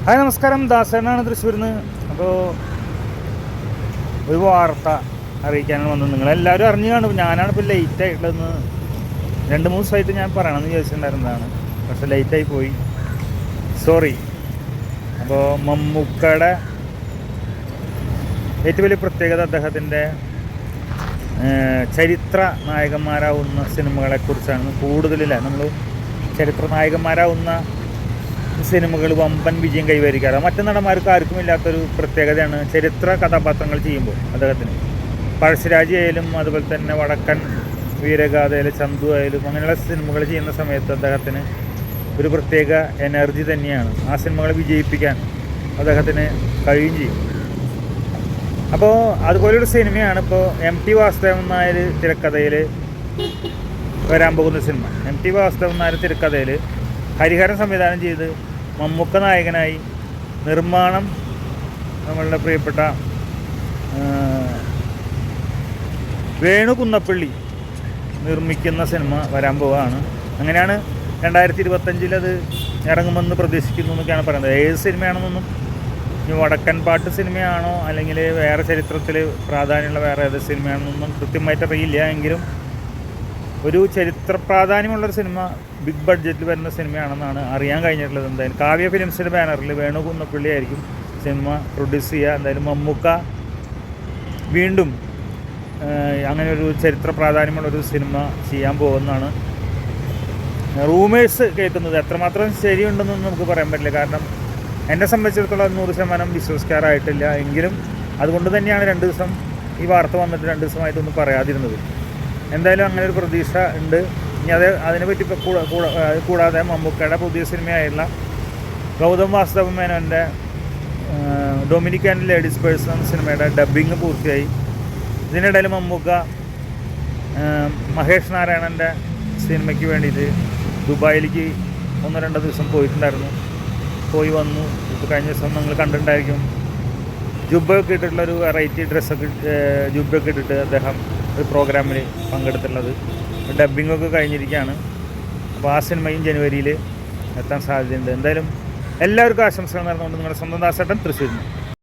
Hi നമസ്കാരം, ദാസനാണ് തൃശ്ശൂരിൽ നിന്ന്. അപ്പോൾ ഒരു വാർത്ത അറിയിക്കാനാണ് വന്നത്. നിങ്ങളെല്ലാവരും അറിഞ്ഞു കാണും. ഞാനാണ് ഇപ്പോൾ ലേറ്റായിട്ടുള്ളതെന്ന് 2-3 ദിവസമായിട്ട് ഞാൻ പറയണമെന്ന് ചോദിച്ചിട്ടുണ്ടായിരുന്നതാണ്. പക്ഷേ ലേറ്റായി പോയി, സോറി. അപ്പോൾ മമ്മൂക്കയുടെ ഏറ്റവും വലിയ പ്രത്യേകത അദ്ദേഹത്തിൻ്റെ ചരിത്ര നായകന്മാരാവുന്ന സിനിമകളെക്കുറിച്ചാണ് കൂടുതലില്ല. നമ്മൾ ചരിത്ര നായകന്മാരാവുന്ന സിനിമകൾ വമ്പൻ വിജയം കൈവരിക്കാറ്. മറ്റു നടന്മാർക്ക് ആർക്കും ഇല്ലാത്തൊരു പ്രത്യേകതയാണ് ചരിത്ര കഥാപാത്രങ്ങൾ ചെയ്യുമ്പോൾ അദ്ദേഹത്തിന്. പഴശ്ശിരാജ് ആയാലും അതുപോലെ തന്നെ വടക്കൻ വീരഗാഥയിലും ചന്തു ആയാലും അങ്ങനെയുള്ള സിനിമകൾ ചെയ്യുന്ന സമയത്ത് അദ്ദേഹത്തിന് ഒരു പ്രത്യേക എനർജി തന്നെയാണ്. ആ സിനിമകളെ വിജയിപ്പിക്കാൻ അദ്ദേഹത്തിന് കഴിയുകയും ചെയ്യും. അപ്പോൾ അതുപോലൊരു സിനിമയാണ് ഇപ്പോൾ M.T. വാസുദേവൻ നായർ തിരക്കഥയിൽ വരാൻ പോകുന്ന സിനിമ. M.T. വാസുദേവൻ നായർ തിരക്കഥയിൽ ഹരിഹരൻ സംവിധാനം ചെയ്ത് മമ്മൂക്ക നായകനായി നിർമ്മാണം നമ്മളുടെ പ്രിയപ്പെട്ട വേണു കുന്നപ്പള്ളി നിർമ്മിക്കുന്ന സിനിമ വരാൻ പോവുകയാണ്. അങ്ങനെയാണ് 2025 അത് ഇറങ്ങുമെന്ന് പ്രതീക്ഷിക്കുന്നു എന്നൊക്കെയാണ് പറയുന്നത്. ഏത് സിനിമയാണെന്നൊന്നും, വടക്കൻ പാട്ട് സിനിമയാണോ അല്ലെങ്കിൽ വേറെ ചരിത്രത്തിൽ പ്രാധാന്യമുള്ള വേറെ ഏത് സിനിമയാണെന്നൊന്നും കൃത്യമായിട്ട് അറിയില്ല. എങ്കിലും ഒരു ചരിത്ര പ്രാധാന്യമുള്ളൊരു സിനിമ, ബിഗ് ബഡ്ജറ്റിൽ വരുന്ന സിനിമയാണെന്നാണ് അറിയാൻ കഴിഞ്ഞിട്ടുള്ളത്. എന്തായാലും കാവ്യ ഫിലിംസിൻ്റെ ബാനറിൽ വേണു കുന്നപ്പള്ളി ആയിരിക്കും സിനിമ പ്രൊഡ്യൂസ് ചെയ്യുക. എന്തായാലും മമ്മൂക്ക വീണ്ടും അങ്ങനെ ഒരു ചരിത്ര പ്രാധാന്യമുള്ളൊരു സിനിമ ചെയ്യാൻ പോകുന്നതാണ് റൂമേഴ്സ് കേൾക്കുന്നത്. എത്രമാത്രം ശരിയുണ്ടെന്നൊന്നും നമുക്ക് പറയാൻ പറ്റില്ല. കാരണം എന്നെ സംബന്ധിച്ചിടത്തോളം 100% വിശ്വസിക്കാറായിട്ടില്ല. എങ്കിലും അതുകൊണ്ട് തന്നെയാണ് 2 ദിവസം ഈ വാർത്ത വന്നിട്ട് 2 ദിവസമായിട്ടൊന്നും പറയാതിരുന്നത്. എന്തായാലും അങ്ങനെ ഒരു പ്രതീക്ഷ ഉണ്ട്. ഇനി അതിനെപ്പറ്റി കൂടാതെ മമ്മൂക്കയുടെ പുതിയ സിനിമയായുള്ള ഗൗതം വാസുദേവൻ മേനോൻ്റെ ഡൊമിനിക് ആൻഡ് ലേഡീസ് പേഴ്സൺ എന്ന സിനിമയുടെ ഡബ്ബിങ് പൂർത്തിയായി. ഇതിനിടയിൽ മമ്മൂക്ക മഹേഷ് നാരായണൻ്റെ സിനിമയ്ക്ക് വേണ്ടിയിട്ട് ദുബായിലേക്ക് 1-2 ദിവസം പോയിട്ടുണ്ടായിരുന്നു. പോയി വന്നു. ഇപ്പോൾ കഴിഞ്ഞ ദിവസം നിങ്ങൾ കണ്ടിട്ടുണ്ടായിരിക്കും. ജുബ്ബയൊക്കെ ഇട്ടിട്ടുള്ളൊരു വെറൈറ്റി ഡ്രസ്സൊക്കെ ജുബ്ബയൊക്കെ ഇട്ടിട്ട് അദ്ദേഹം ഒരു പ്രോഗ്രാമിൽ പങ്കെടുത്തുള്ളത്. ഡബ്ബിങ്ങൊക്കെ കഴിഞ്ഞിരിക്കുകയാണ്. അപ്പോൾ ആ സിനിമയും ജനുവരിയിൽ എത്താൻ സാധ്യതയുണ്ട്. എന്തായാലും എല്ലാവർക്കും ആശംസകൾ നേർന്നുകൊണ്ട് നിങ്ങളുടെ സ്വന്തം ദാസേട്ടൻ, തൃശ്ശൂരിൽ നിന്ന്.